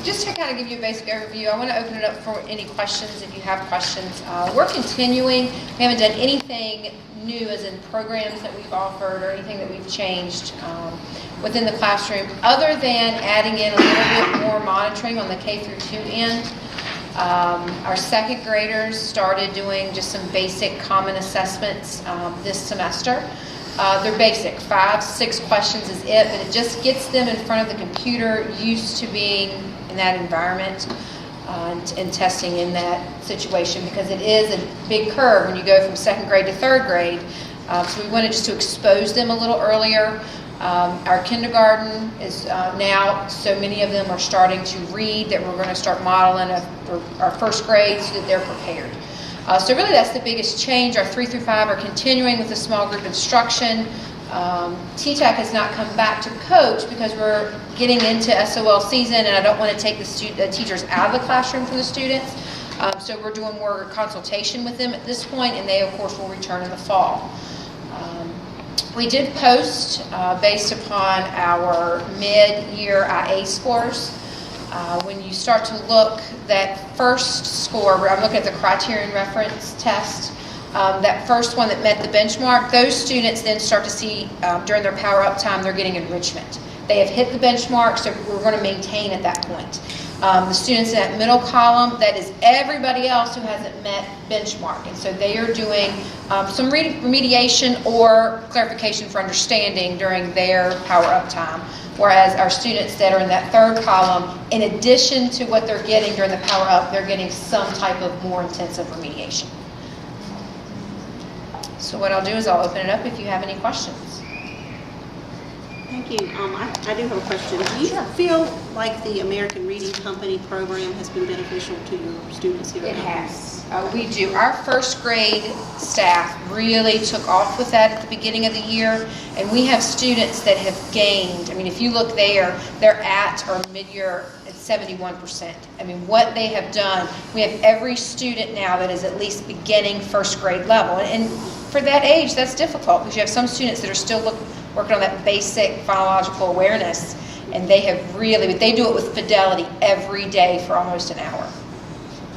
Just to kind of give you a basic overview, I want to open it up for any questions if you have questions. We're continuing. We haven't done anything new as in programs that we've offered or anything that we've changed within the classroom other than adding in a little bit more monitoring on the K through 2 end. Our second graders started doing just some basic common assessments this semester. They're basic, 5-6 questions is it, but it just gets them in front of the computer, used to being in that environment and testing in that situation, because it is a big curve when you go from second grade to third grade. So we wanted just to expose them a little earlier. Our kindergarten is now, so many of them are starting to read that we're going to start modeling for our first grade so that they're prepared. So really that's the biggest change. Our 3 through 5 are continuing with the small group instruction. TTAC has not come back to coach because we're getting into SOL season and I don't want to take the teachers out of the classroom from the students. So we're doing more consultation with them at this point, and they of course will return in the fall. We did post based upon our mid-year IA scores. When you start to look, that first score, I'm looking at the criterion reference test, that first one that met the benchmark, those students then start to see during their power up time they're getting enrichment. They have hit the benchmark, so we're going to maintain at that point. The students in that middle column, that is everybody else who hasn't met benchmark, and so they are doing some remediation or clarification for understanding during their power up time. Whereas our students that are in that third column, in addition to what they're getting during the power up, they're getting some type of more intensive remediation. So what I'll do is I'll open it up if you have any questions. Thank you. I do have a question. Do you feel like the American Reading Company program has been beneficial to your students here? It has. We do. Our first grade staff really took off with that at the beginning of the year, and we have students that have gained. I mean, if you look there, they're at or mid-year at 71%. I mean, what they have done, we have every student now that is at least beginning first grade level. And for that age, that's difficult because you have some students that are still working on that basic phonological awareness, and they have really, but they do it with fidelity every day for almost an hour.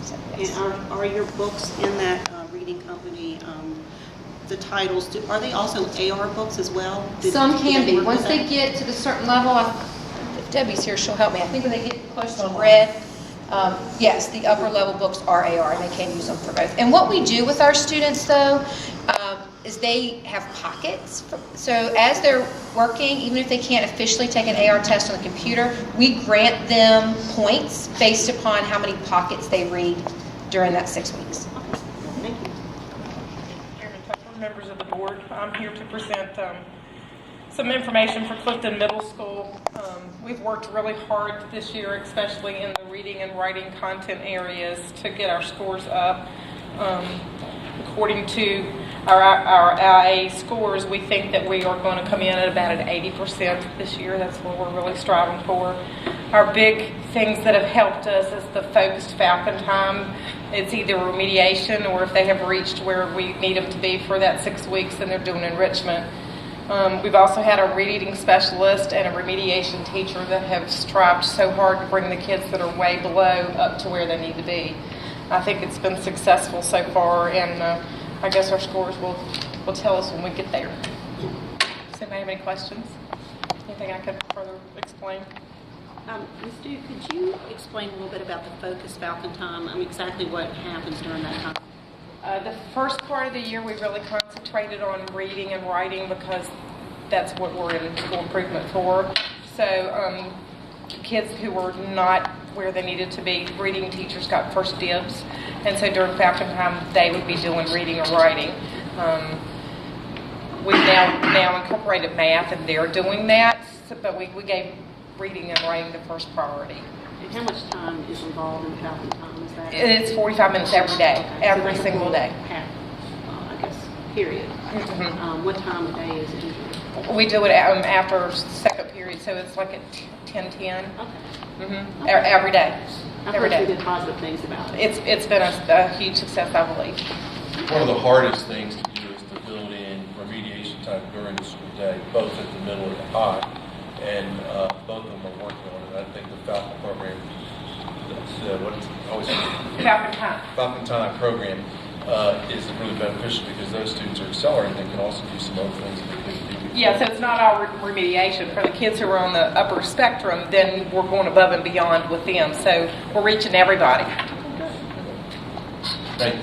So, yes. And are your books in that reading company, the titles, are they also AR books as well? Some can be. Once they get to the certain level, if Debbie's here, she'll help me. I think when they get close to red, yes, the upper level books are AR, and they can use them for both. And what we do with our students, though, is they have pockets. So as they're working, even if they can't officially take an AR test on the computer, we grant them points based upon how many pockets they read during that 6 weeks. Thank you. Chairman Tucker, members of the board, I'm here to present some information for Clifton Middle School. We've worked really hard this year, especially in the reading and writing content areas, to get our scores up. According to our IA scores, we think that we are going to come in at about an 80% this year. That's what we're really striving for. Our big things that have helped us is the focused Falcon time. It's either remediation, or if they have reached where we need them to be for that 6 weeks, then they're doing enrichment. We've also had a reading specialist and a remediation teacher that have strived so hard to bring the kids that are way below up to where they need to be. I think it's been successful so far, and I guess our scores will tell us when we get there. Does anybody have any questions? Anything I could further explain? Ms. Duke, could you explain a little bit about the focused Falcon time? Exactly what happens during that time? The first part of the year, we really concentrated on reading and writing because that's what we're in school improvement for. So kids who were not where they needed to be, reading teachers got first dibs. And so during Falcon time, they would be doing reading or writing. We've now incorporated math, and they're doing that, but we gave reading and writing the first priority. And how much time is involved in Falcon time? Is that? It's 45 minutes every day, Okay. every single day. I guess, period. Mm-hmm. What time of day is it usually? We do it after second period, so it's like at 10:10. Okay. Mm-hmm. Okay. Every day. I've Every heard day. good positive things about it. It's been a huge success, I believe. One of the hardest things to do is to build in remediation time during the school day, both at the middle and the high, and both of them are working on it. I think the Falcon program always Falcon Time. Falcon Time program is really beneficial because those students are accelerating and can also do some other things that they couldn't do. Yeah, so it's not all remediation. For the kids who are on the upper spectrum, then we're going above and beyond with them. So we're reaching everybody. Thank you.